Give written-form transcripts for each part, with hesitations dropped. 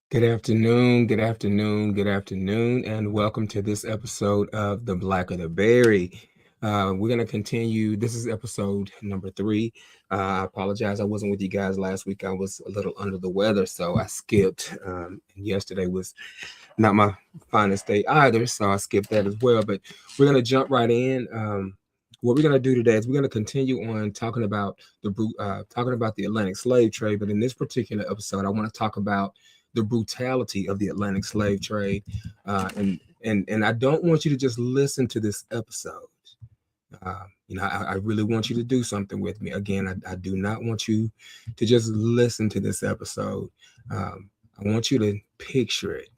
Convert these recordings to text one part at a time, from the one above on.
Good afternoon, good afternoon, and welcome to this episode of The Black of the Berry. We're going to continue. This is episode number 3. I apologize. I wasn't with you guys last week. I was a little under the weather, so I skipped. And yesterday was not my finest day either, so I skipped that as well. But we're going to jump right in. What we're going to do today is we're going to continue on talking about the Atlantic slave trade. But in this particular episode, I want to talk about the brutality of the Atlantic slave trade, and I don't want you to just listen to this episode. I really want you to do something with me. Again, I do not want you to just listen to this episode. I want you to picture it,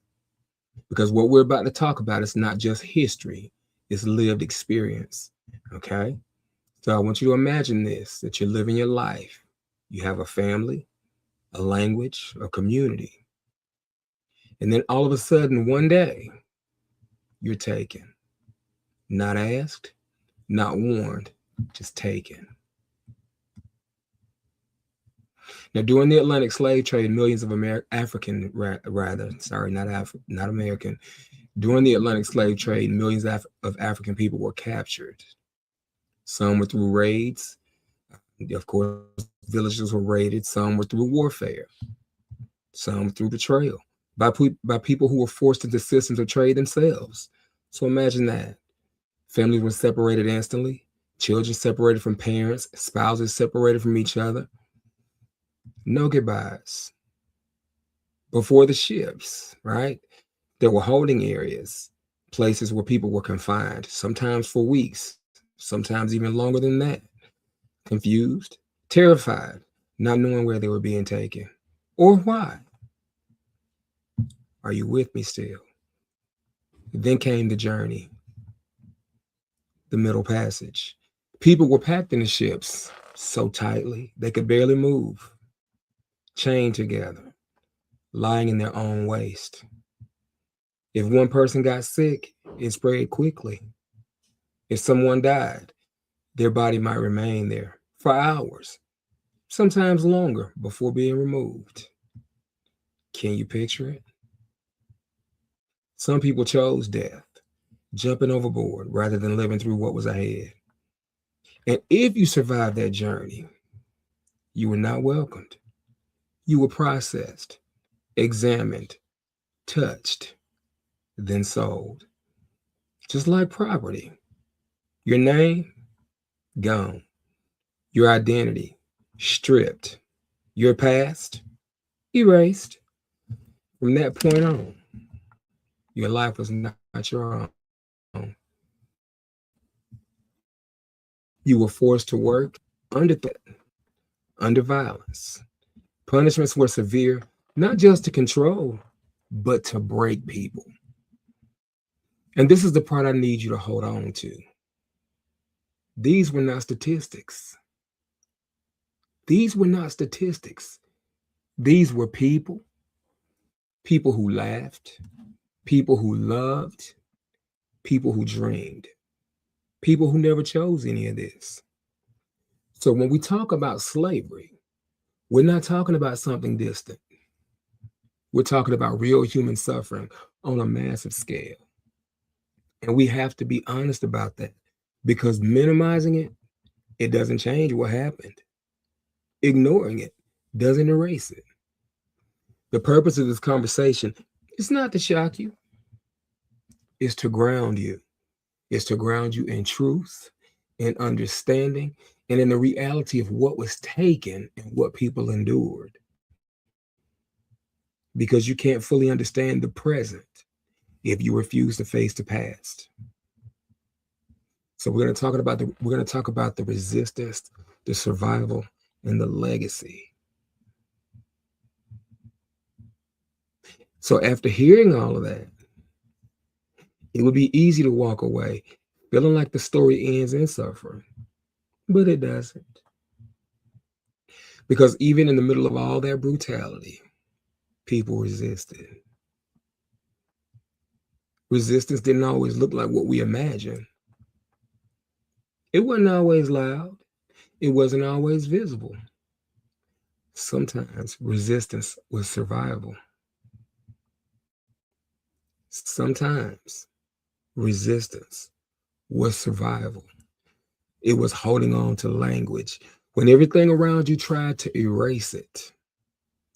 because what we're about to talk about is not just history; it's lived experience. Okay, so I want you to imagine this: that you're living your life. You have a family, a language, a community. And then all of a sudden, one day, you're taken. Not asked, not warned, just taken. Now, during the Atlantic slave trade, millions of African, rather, sorry, not American. During the Atlantic slave trade, millions of African people were captured. Some were through raids. Of course, villages were raided. Some were through warfare. Some through betrayal by people who were forced into systems of trade themselves. So imagine that. Families were separated instantly, children separated from parents, spouses separated from each other. No goodbyes. Before the ships, right? There were holding areas, places where people were confined, sometimes for weeks, sometimes even longer than that. Confused, terrified, not knowing where they were being taken or why. Are you with me still? Then came the journey, the Middle Passage. People were packed in the ships so tightly they could barely move, chained together, lying in their own waste. If one person got sick, it spread quickly. If someone died, their body might remain there for hours, sometimes longer, before being removed. Can you picture it? Some people chose death, jumping overboard rather than living through what was ahead. And if you survived that journey, you were not welcomed. You were processed, examined, touched, then sold. Just like property. Your name, gone. Your identity, stripped. Your past, erased. From that point on, your life was not your own. You were forced to work under threat, under violence. Punishments were severe, not just to control, but to break people. And this is the part I need you to hold on to. These were not statistics. These were not statistics. These were people, people who laughed, people who loved, people who dreamed, people who never chose any of this. So when we talk about slavery, we're not talking about something distant. We're talking about real human suffering on a massive scale. And we have to be honest about that, because minimizing it, it doesn't change what happened. Ignoring it doesn't erase it. The purpose of this conversation is not to shock you, it's to ground you. It's to ground you in truth, in understanding, and in the reality of what was taken and what people endured. Because you can't fully understand the present if you refuse to face the past. So we're going to talk about the resistance, the survival, and the legacy. So after hearing all of that, it would be easy to walk away feeling like the story ends in suffering, but it doesn't. Because even in the middle of all that brutality, people resisted. Resistance didn't always look like what we imagined. It wasn't always loud. It wasn't always visible. Sometimes resistance was survival. Sometimes resistance was survival. It was holding on to language when everything around you tried to erase it.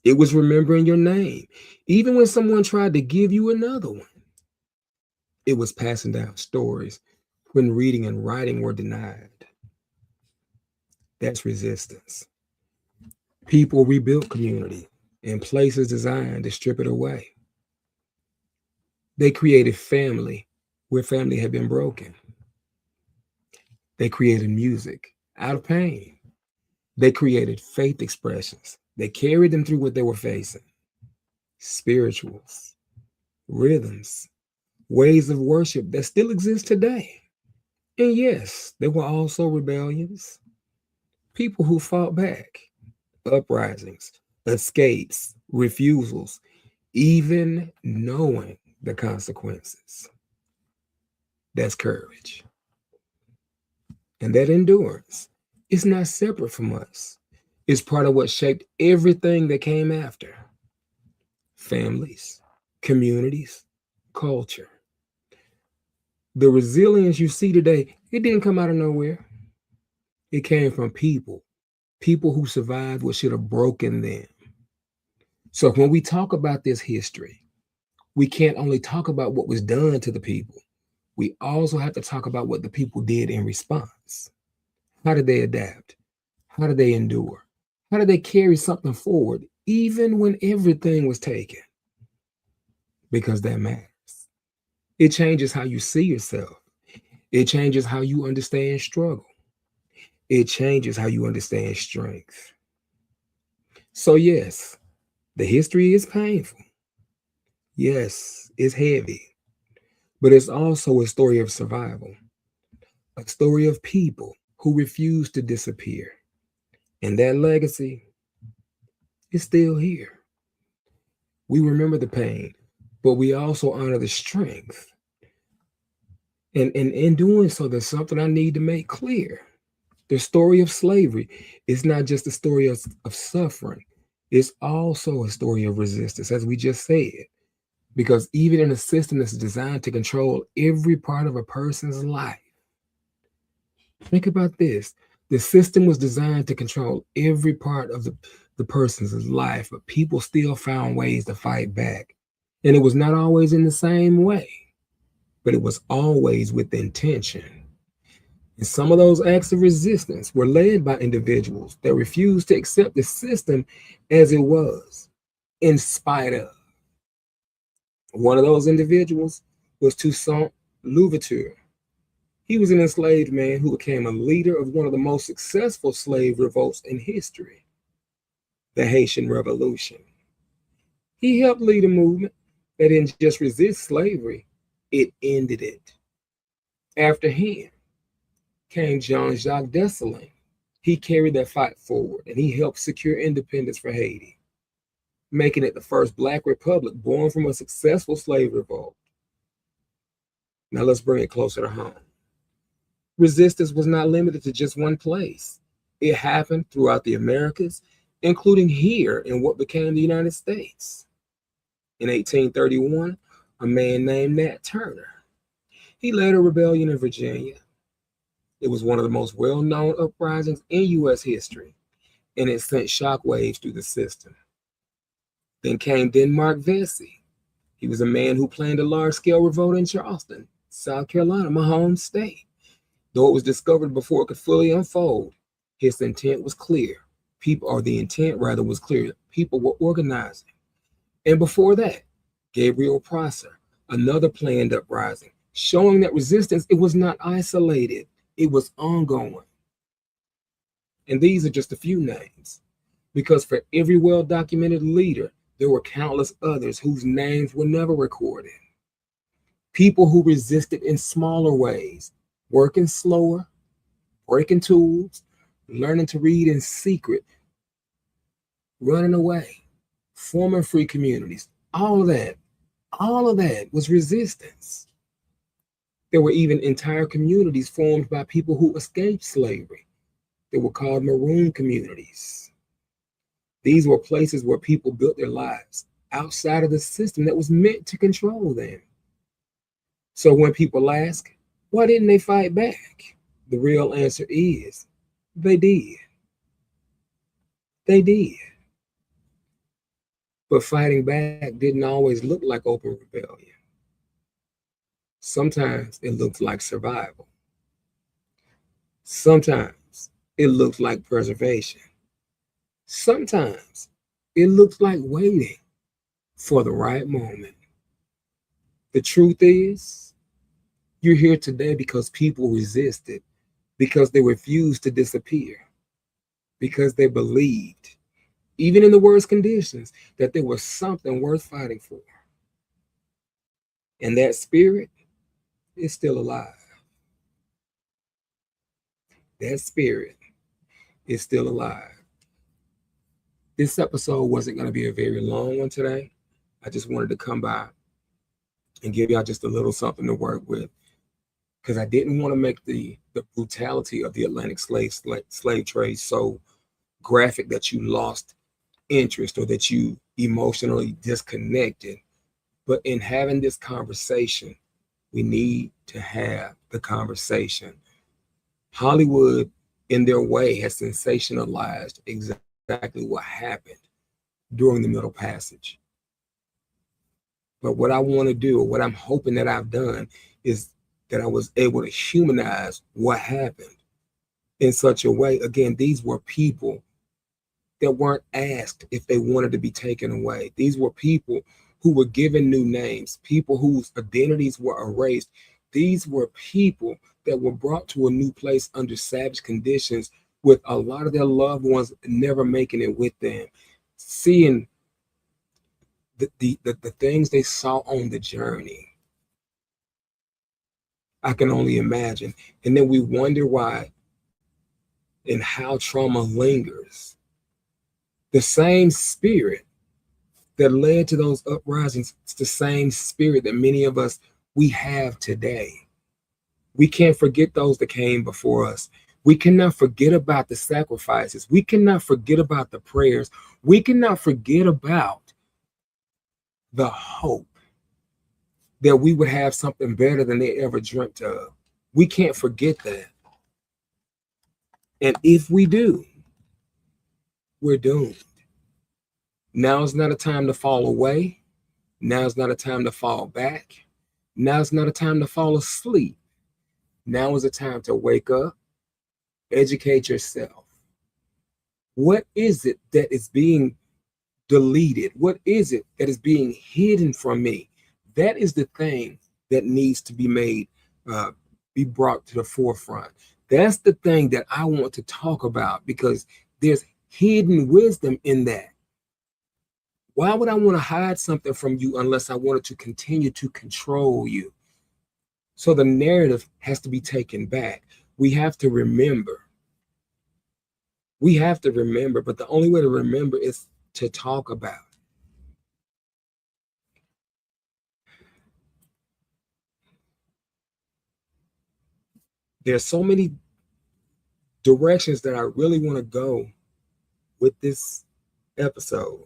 It was remembering your name, even when someone tried to give you another one. It was passing down stories when reading and writing were denied. That's resistance. People rebuilt community in places designed to strip it away. They created family where family had been broken. They created music out of pain. They created faith expressions. They carried them through what they were facing. Spirituals, rhythms, ways of worship that still exist today. And yes, there were also rebellions, people who fought back, uprisings, escapes, refusals, even knowing the consequences. That's courage. And that endurance is not separate from us. It's part of what shaped everything that came after. Families, communities, culture. The resilience you see today, it didn't come out of nowhere. It came from people who survived what should have broken them. So when we talk about this history, we can't only talk about what was done to the people. We also have to talk about what the people did in response. How did they adapt? How did they endure? How did they carry something forward even when everything was taken? Because that matters. It changes how you see yourself. It changes how you understand struggle. It changes how you understand strength. So, yes, the history is painful. Yes, it's heavy, but it's also a story of survival, a story of people who refuse to disappear. And that legacy is still here. We remember the pain, but we also honor the strength. And in doing so, there's something I need to make clear. The story of slavery is not just a story of suffering, it's also a story of resistance, as we just said. Because even in a system that's designed to control every part of a person's life, think about this. The system was designed to control every part of the person's life, but people still found ways to fight back. And it was not always in the same way, but it was always with intention. And some of those acts of resistance were led by individuals that refused to accept the system as it was, in spite of. One of those individuals was Toussaint Louverture. He was an enslaved man who became a leader of one of the most successful slave revolts in history, the Haitian Revolution. He helped lead a movement that didn't just resist slavery, it ended it. After him came Jean-Jacques Dessalines. He carried that fight forward and he helped secure independence for Haiti, making it the first Black republic born from a successful slave revolt. Now let's bring it closer to home. Resistance was not limited to just one place. It happened throughout the Americas, including here in what became the United States. In 1831, a man named Nat Turner, he led a rebellion in Virginia. It was one of the most well-known uprisings in U.S. history, and it sent shockwaves through the system. Then came Denmark Vesey. He was a man who planned a large-scale revolt in Charleston, South Carolina, my home state. Though it was discovered before it could fully unfold, his intent was clear. The intent rather was clear. People were organizing. And before that, Gabriel Prosser, another planned uprising, showing that resistance, it was not isolated, it was ongoing. And these are just a few names, because for every well-documented leader, there were countless others whose names were never recorded. People who resisted in smaller ways, working slower, breaking tools, learning to read in secret, running away, forming free communities. All of that was resistance. There were even entire communities formed by people who escaped slavery. They were called maroon communities. These were places where people built their lives outside of the system that was meant to control them. So when people ask, why didn't they fight back? The real answer is they did. They did. But fighting back didn't always look like open rebellion. Sometimes it looked like survival. Sometimes it looked like preservation. Sometimes it looks like waiting for the right moment. The truth is, you're here today because people resisted, because they refused to disappear, because they believed, even in the worst conditions, that there was something worth fighting for. And that spirit is still alive. That spirit is still alive. This episode wasn't going to be a very long one today. I just wanted to come by and give y'all just a little something to work with, because I didn't want to make the brutality of the Atlantic slave trade so graphic that you lost interest or that you emotionally disconnected. But in having this conversation, we need to have the conversation. Hollywood, in their way, has sensationalized exactly what happened during the Middle Passage. But what I want to do, or what I'm hoping that I've done, is that I was able to humanize what happened in such a way. Again, these were people that weren't asked if they wanted to be taken away. These were people who were given new names, people whose identities were erased. These were people that were brought to a new place under savage conditions, with a lot of their loved ones never making it with them, seeing the things they saw on the journey. I can only imagine. And then we wonder why and how trauma lingers. The same spirit that led to those uprisings, it's the same spirit that many of us we have today. We can't forget those that came before us. We cannot forget about the sacrifices. We cannot forget about the prayers. We cannot forget about the hope that we would have something better than they ever dreamt of. We can't forget that. And if we do, we're doomed. Now is not a time to fall away. Now is not a time to fall back. Now is not a time to fall asleep. Now is a time to wake up, educate yourself. What is it that is being deleted? What is it that is being hidden from me? That is the thing that needs to be made, be brought to the forefront. That's the thing that I want to talk about, because there's hidden wisdom in that. Why would I want to hide something from you unless I wanted to continue to control you? So the narrative has to be taken back. We have to remember. We have to remember, but the only way to remember is to talk about. There's so many directions that I really want to go with this episode.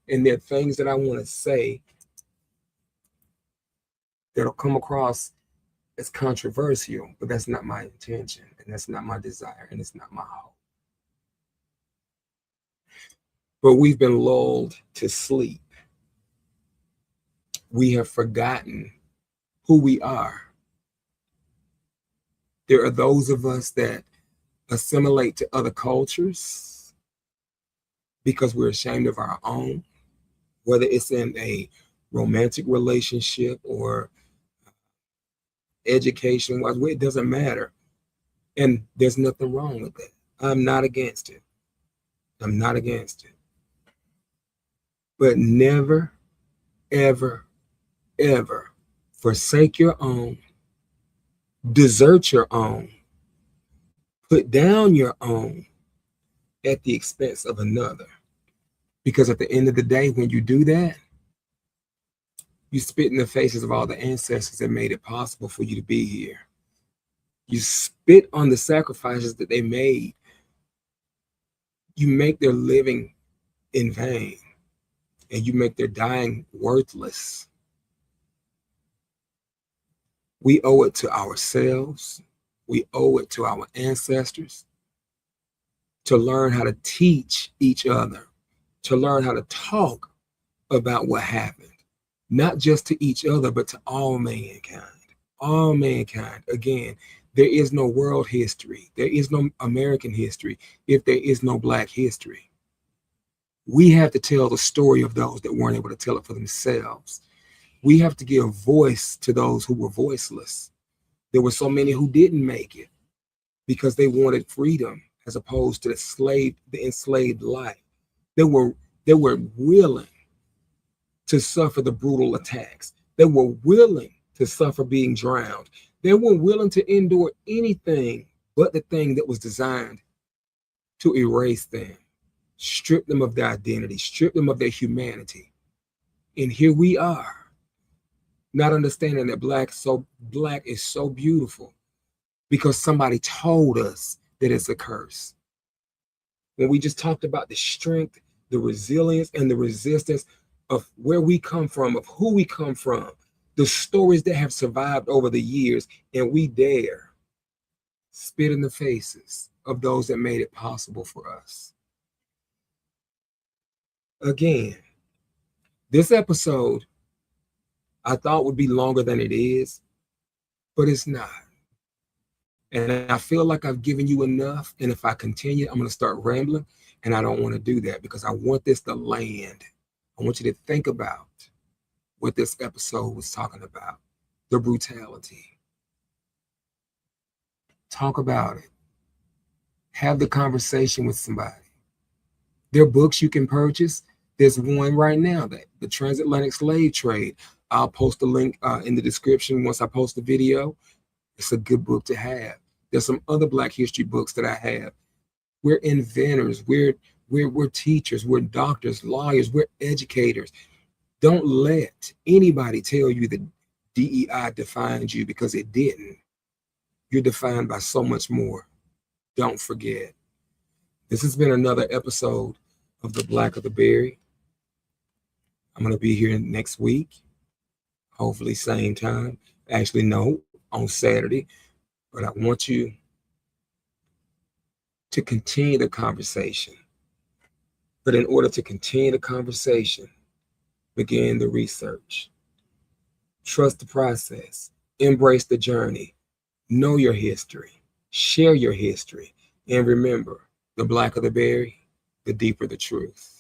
And there are things that I want to say that'll come across as controversial, but that's not my intention, and that's not my desire, and it's not my hope. But we've been lulled to sleep. We have forgotten who we are. There are those of us that assimilate to other cultures because we're ashamed of our own, whether it's in a romantic relationship or education wise, it doesn't matter. And there's nothing wrong with that. I'm not against it. I'm not against it. But never, ever, ever forsake your own, desert your own, put down your own at the expense of another. Because at the end of the day, when you do that, you spit in the faces of all the ancestors that made it possible for you to be here. You spit on the sacrifices that they made. You make their living in vain, and you make their dying worthless. We owe it to ourselves. We owe it to our ancestors to learn how to teach each other, to learn how to talk about what happened, not just to each other, but to all mankind. All mankind. Again, there is no world history. There is no American history if there is no Black history. We have to tell the story of those that weren't able to tell it for themselves. We have to give voice to those who were voiceless. There were so many who didn't make it because they wanted freedom as opposed to the enslaved life. They were willing to suffer the brutal attacks. They were willing to suffer being drowned. They were willing to endure anything but the thing that was designed to erase them, strip them of their identity, strip them of their humanity. And here we are, not understanding that black is so beautiful because somebody told us that it's a curse. When we just talked about the strength, the resilience, and the resistance of where we come from, of who we come from, the stories that have survived over the years, and we dare spit in the faces of those that made it possible for us. Again, this episode I thought would be longer than it is, but it's not. And I feel like I've given you enough. And if I continue, I'm going to start rambling. And I don't want to do that because I want this to land. I want you to think about what this episode was talking about, the brutality. Talk about it. Have the conversation with somebody. There are books you can purchase. There's one right now, that the Transatlantic Slave Trade. I'll post a link in the description once I post the video. It's a good book to have. There's some other Black history books that I have. We're inventors, we're teachers, we're doctors, lawyers, we're educators. Don't let anybody tell you that DEI defines you, because it didn't. You're defined by so much more. Don't forget. This has been another episode of The Black of the Berry. I'm going to be here next week, hopefully same time. Actually, no, on Saturday. But I want you to continue the conversation. But in order to continue the conversation, begin the research. Trust the process. Embrace the journey. Know your history. Share your history. And remember, the blacker the berry, the deeper the truth.